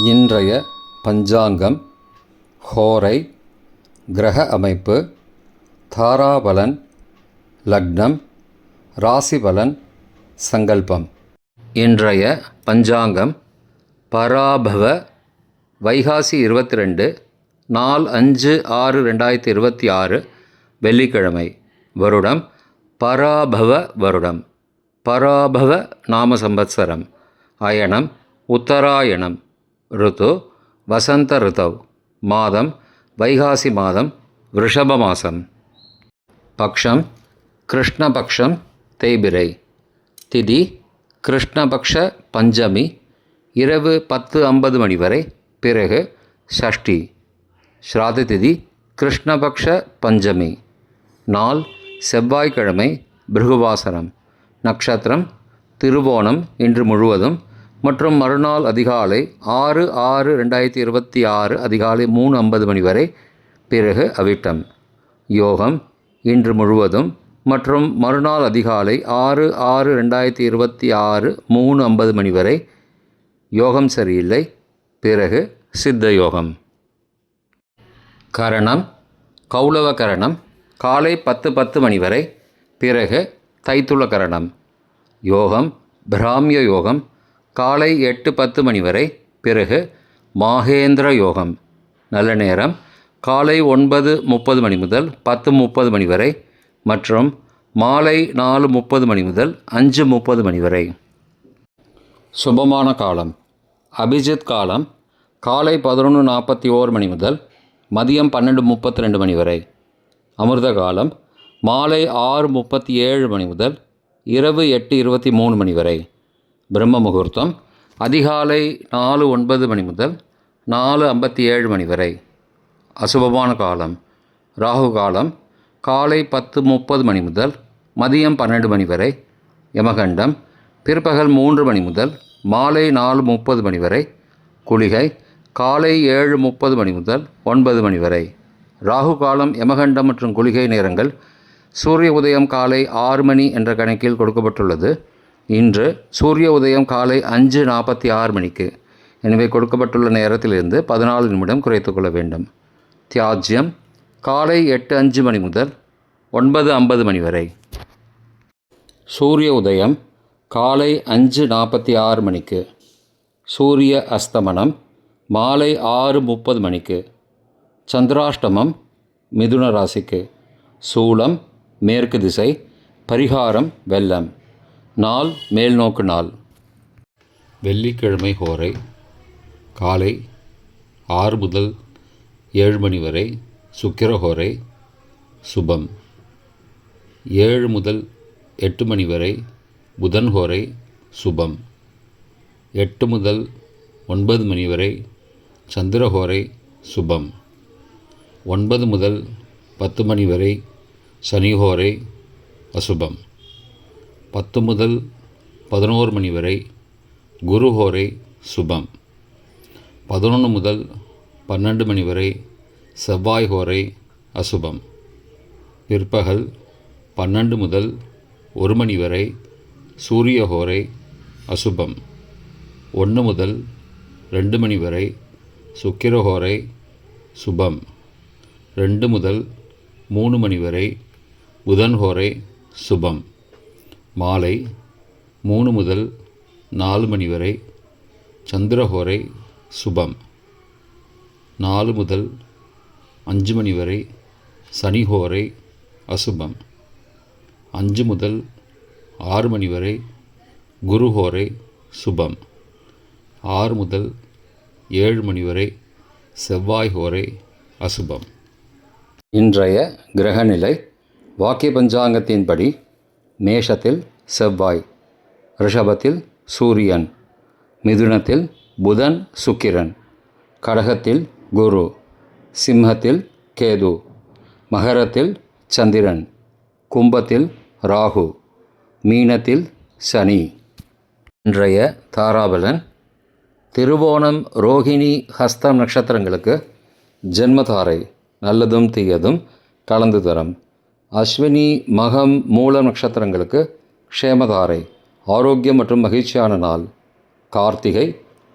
இன்றைய பஞ்சாங்கம், ஹோரை, கிரக அமைப்பு, தாராபலன், லக்னம், ராசிபலன், சங்கல்பம். இன்றைய பஞ்சாங்கம் பராபவ வைகாசி 22 4/5/6/2026 வெள்ளிக்கிழமை. வருடம் பராபவ வருடம். பராபவ நாம சம்பத்சரம். அயனம் உத்தராயணம். ருத்து வசந்த ருதவ். மாதம் வைகாசி மாதம், ரிஷப மாதம். பக்ஷம் கிருஷ்ணபக்ஷம், தேய்பிரை. திதி கிருஷ்ணபக்ஷ பஞ்சமி, இரவு 10:50 மணி வரை, பிறகு ஷஷ்டி. ஸ்ராத திதி கிருஷ்ணபக்ஷ பஞ்சமி. நாள் செவ்வாய்க்கிழமை, பிருகுவாசனம். நட்சத்திரம் திருவோணம் இன்று முழுவதும் மற்றும் மறுநாள் அதிகாலை 6/6/2026 அதிகாலை 3:50 மணி வரை, பிறகு அவிட்டம். யோகம் இன்று முழுவதும் மற்றும் மறுநாள் அதிகாலை 6/6/2026 3:50 மணி வரை. யோகம் சரியில்லை, பிறகு சித்த யோகம். கரணம் கௌளவ கரணம் காலை 10:10 மணி வரை, பிறகு தைத்துள கரணம். யோகம் பிராமிய யோகம் காலை 8:10 மணி வரை, பிறகு மாகேந்திர யோகம். நல்ல நேரம் காலை 9:30 மணி முதல் 10:30 மணி வரை மற்றும் மாலை 4:30 மணி முதல் 5:30 மணி வரை. சுபமான காலம் அபிஜித் காலம் காலை 11:41 மணி முதல் மதியம் 12:32 மணி வரை. அமிர்த காலம் மாலை 6:37 மணி முதல் இரவு 8:23 மணி வரை. பிரம்ம முகூர்த்தம் அதிகாலை 4:09 மணி முதல் 4:57 மணி வரை. அசுபமான காலம் ராகு காலம் காலை 10:30 மணி முதல் மதியம் 12 மணி வரை. யமகண்டம் பிற்பகல் 3 மணி முதல் மாலை 4:30 மணி வரை. குளிகை காலை 7:30 மணி முதல் 9 மணி வரை. ராகு காலம், யமகண்டம் மற்றும் குளிகை நேரங்கள் சூரிய உதயம் காலை 6 மணி என்ற கணக்கில் கொடுக்கப்பட்டுள்ளது. இன்று சூரிய உதயம் காலை 5:46 மணிக்கு. எனவே கொடுக்கப்பட்டுள்ள நேரத்திலிருந்து 14 நிமிடம் குறைத்து கொள்ள வேண்டும். தியாஜ்யம் காலை 8:05 மணி முதல் 9:50 மணி வரை. சூரிய உதயம் காலை 5:46 மணிக்கு. சூரிய அஸ்தமனம் மாலை 6:30 மணிக்கு. சந்திராஷ்டமம் மிதுன ராசிக்கு. சூலம் மேற்கு திசை. பரிகாரம் வெள்ளம். நாள் மேல்நோக்கு நாள். வெள்ளிக்கிழமை ஹோரை காலை 6 முதல் 7 மணி வரை, சுக்கிர ஹோரை சுபம். 7 முதல் 8 மணி வரை புதன் ஹோரை சுபம். 8 முதல் 9 மணி வரை சந்திர ஹோரை சுபம். 9 முதல் 10 மணி வரை சனி ஹோரை அசுபம். 10 முதல் 11 மணி வரை குரு ஹோரை சுபம். 11 முதல் 12 மணி வரை செவ்வாய் ஹோரை அசுபம். பிற்பகல் 12 முதல் 1 மணி வரை சூரிய ஹோரை அசுபம். 1 முதல் 2 மணி வரை சுக்கிர ஹோரை சுபம். 2 முதல் 3 மணி வரை புதன் ஹோரை சுபம். மாலை 3 முதல் 4 மணி வரை சந்திரஹோரை சுபம். 4 முதல் 5 மணி வரை சனிஹோரை அசுபம். 5 முதல் 6 மணி வரை குருஹோரை சுபம். 6 முதல் 7 மணி வரை செவ்வாய் ஹோரை அசுபம். இன்றைய கிரகநிலை வாக்கிய பஞ்சாங்கத்தின்படி மேஷத்தில் செவ்வாய், ரிஷபத்தில் சூரியன், மிதுனத்தில் புதன் சுக்கிரன், கடகத்தில் குரு, சிம்மத்தில் கேது, மகரத்தில் சந்திரன், கும்பத்தில் ராகு, மீனத்தில் சனி. இன்றைய தாராபலன் திருவோணம் ரோகிணி ஹஸ்தம் நட்சத்திரங்களுக்கு ஜென்மதாரை நல்லதும் தீயதும் கலந்து தரும். அஸ்வினி மகம் மூலம் நட்சத்திரங்களுக்கு க்ஷேமதாரை ஆரோக்கியம் மற்றும் மகிழ்ச்சியான நாள். கார்த்திகை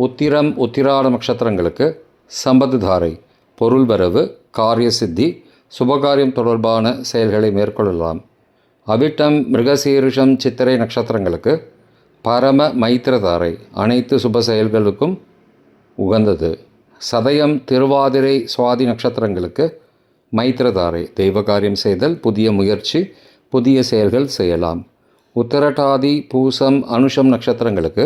உத்திரம் உத்திராட நட்சத்திரங்களுக்கு சம்பத்து தாரை, பொருள் வரவு, காரிய சித்தி, சுபகாரியம் தொடர்பான செயல்களை மேற்கொள்ளலாம். அவிட்டம் மிருகசீரிஷம் சித்திரை நட்சத்திரங்களுக்கு பரம மைத்திரதாரை, அனைத்து சுப செயல்களுக்கும் உகந்தது. சதயம் திருவாதிரை சுவாதி நட்சத்திரங்களுக்கு மைத்திரதாரை, தெய்வ காரியம் செய்தல், புதிய முயற்சி, புதிய செயல்கள் செய்யலாம். உத்தரட்டாதி பூசம் அனுஷம் நட்சத்திரங்களுக்கு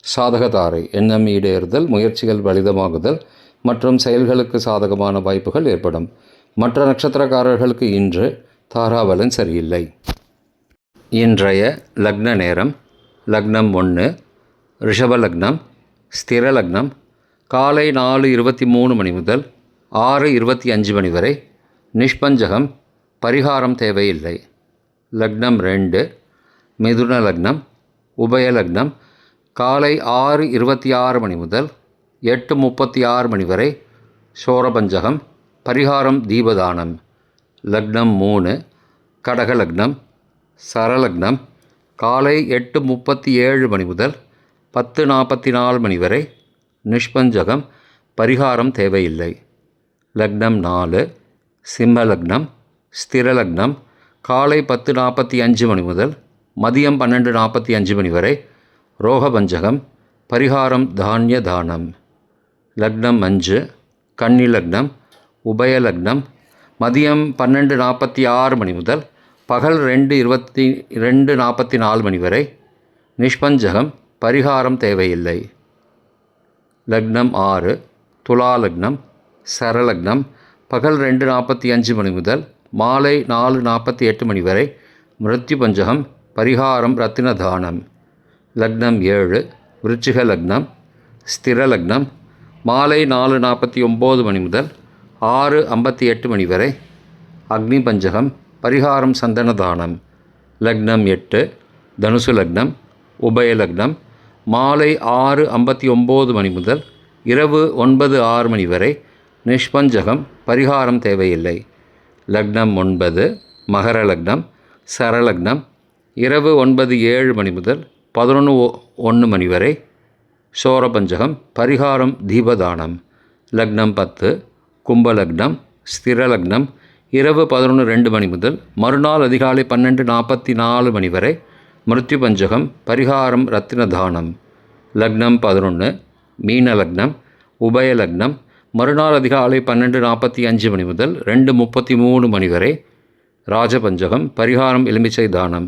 சாதகதாரை, எண்ணம் ஈடேறுதல், முயற்சிகள் பலிதமாகுதல் மற்றும் செயல்களுக்கு சாதகமான வாய்ப்புகள் ஏற்படும். மற்ற நட்சத்திரக்காரர்களுக்கு இன்று தாராபலன் சரியில்லை. இன்றைய லக்ன நேரம்: லக்னம் 1 ரிஷப லக்னம், ஸ்திர லக்னம், காலை 4:23 மணி முதல் 6:25 மணி வரை. நிஷ்பஞ்சகம், பரிகாரம் தேவையில்லை. லக்னம் 2 மிதுன லக்னம், உபய லக்னம், காலை 6:26 மணி முதல் 8:36 மணி வரை. சோரபஞ்சகம், பரிகாரம் தீபதானம். லக்னம் 3 கடக லக்னம், சரலக்னம், காலை 8:37 மணி முதல் 10:44 மணி வரை. நிஷ்பஞ்சகம், பரிகாரம் தேவையில்லை. லக்னம் 4 சிம்ம லக்னம், ஸ்திர லக்னம், காலை 10:45 மணி முதல் மதியம் 12:45 மணி வரை. ரோகபஞ்சகம், பரிகாரம் தானிய தானம். லக்னம் 5 கன்னி லக்னம், உபய லக்னம், மதியம் 12:46 மணி முதல் பகல் 2:44 மணி வரை. நிஷ்பஞ்சகம், பரிகாரம் தேவையில்லை. லக்னம் 6 துலா லக்னம், சரலக்னம், பகல் 2:45 மணி முதல் மாலை 4:48 மணி வரை. மிருத்யு பஞ்சகம், பரிகாரம் ரத்தின தானம். லக்னம் 7 விருச்சிக லக்னம், ஸ்திர லக்னம், மாலை 4:49 மணி முதல் 6:58 மணி வரை. அக்னி பஞ்சகம், பரிகாரம் சந்தன தானம். லக்னம் 8 தனுசு லக்னம், உபய லக்னம், மாலை 6:59 மணி முதல் இரவு 9:06 மணி வரை. நிஷ்பஞ்சகம், பரிகாரம் தேவையில்லை. லக்னம் 9 மகர லக்னம், சரலக்னம், இரவு 9:07 மணி முதல் 11:01 மணி வரை. சோரபஞ்சகம், பரிகாரம் தீபதானம். லக்னம் 10 கும்பலக்னம், ஸ்திர லக்னம், இரவு 11:02 மணி முதல் மறுநாள் அதிகாலை 12:44 மணி வரை. மிருத்யு பஞ்சகம், பரிகாரம் ரத்தின தானம். லக்னம் 11 மீன லக்னம், உபய லக்னம், மறுநாள் அதிகாலை 12:45 மணி முதல் 2:33 மணி வரை. ராஜபஞ்சகம், பரிகாரம் எலுமிச்சை தானம்.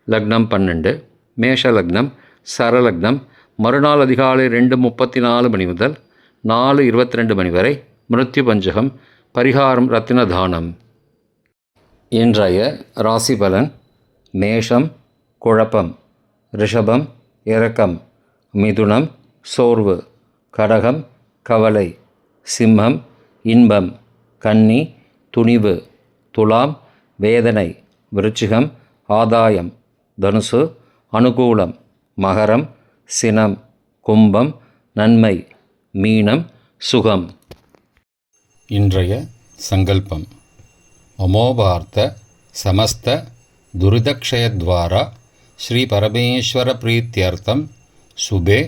லக்னம் 12 மேஷ லக்னம், சரலக்னம், மறுநாள் அதிகாலை 2:34 மணி முதல் 4:22 மணி வரை. மிருத்யு பஞ்சகம், பரிகாரம் ரத்தின தானம். இன்றைய ராசி பலன்: மேஷம் குழப்பம், ரிஷபம் இரக்கம், மிதுனம் சோர்வு, கடகம் கவலை, சிம்மம் இன்பம், கன்னி துணிவு, துலாம் வேதனை, விருச்சிகம் ஆதாயம், தனுசு அனுகூலம், மகரம் சினம், கும்பம் நன்மை, மீனம் சுகம். இன்றைய சங்கல்பம்: அமோபார்த்த சமஸ்த துரிதக்ஷயத்வாரா ஸ்ரீ பரமேஸ்வர பிரீத்யர்த்தம் சுபே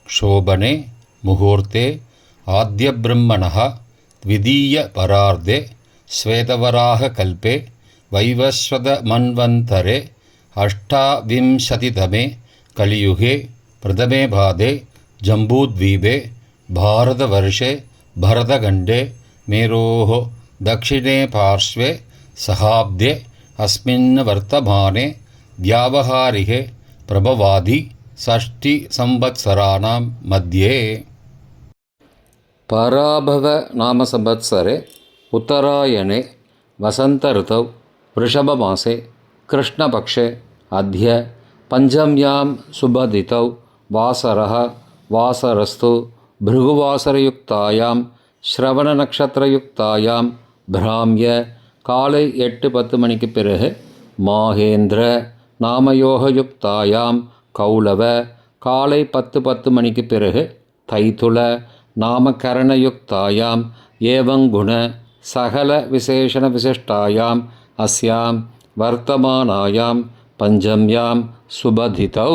க்ஷோபனே முகூர்த்தே ஆத்ய பிரம்மணः த்விதீய பரார்த்தே ஸ்வேதவராக கல்பே வைவஸ்வத மன்வந்தரே அஷ்டாவிம்சதிதமே கலியுகே பிரதமே பாதே ஜம்பூத்வீபே பாரதவர்ஷே பரதகண்டே மேரோः दक्षिणे पार्श्वे सहाब्दे अस्मिन् वर्तमाने व्यावहारिके प्रभवादि षष्टिसंवत्सराणां मध्ये. पराभव नाम संवत्सरे उत्तरायणे वसंत ऋतौ वृषभमासे कृष्णपक्षे अद्य पंचम्यां शुभदितौ वासरः वासरस्तु भृगुवासरयुक्तायां श्रवणनक्षत्रयुक्तायां பிராமிய காலை 8:10 மணிக்கு பிறகு மாகேந்திர நாமயோகயுக்தாயாம் கௌளவ காலை 10:10 மணிக்கு பிறகு தைதுல நாமகரணயுக்தாயாம் ஏவங்குண சகல விசேஷண விசிஷ்டாயாம் அஸ்யாம் வர்த்தமானாயாம் பஞ்சம்யாம் சுபதிதௌ.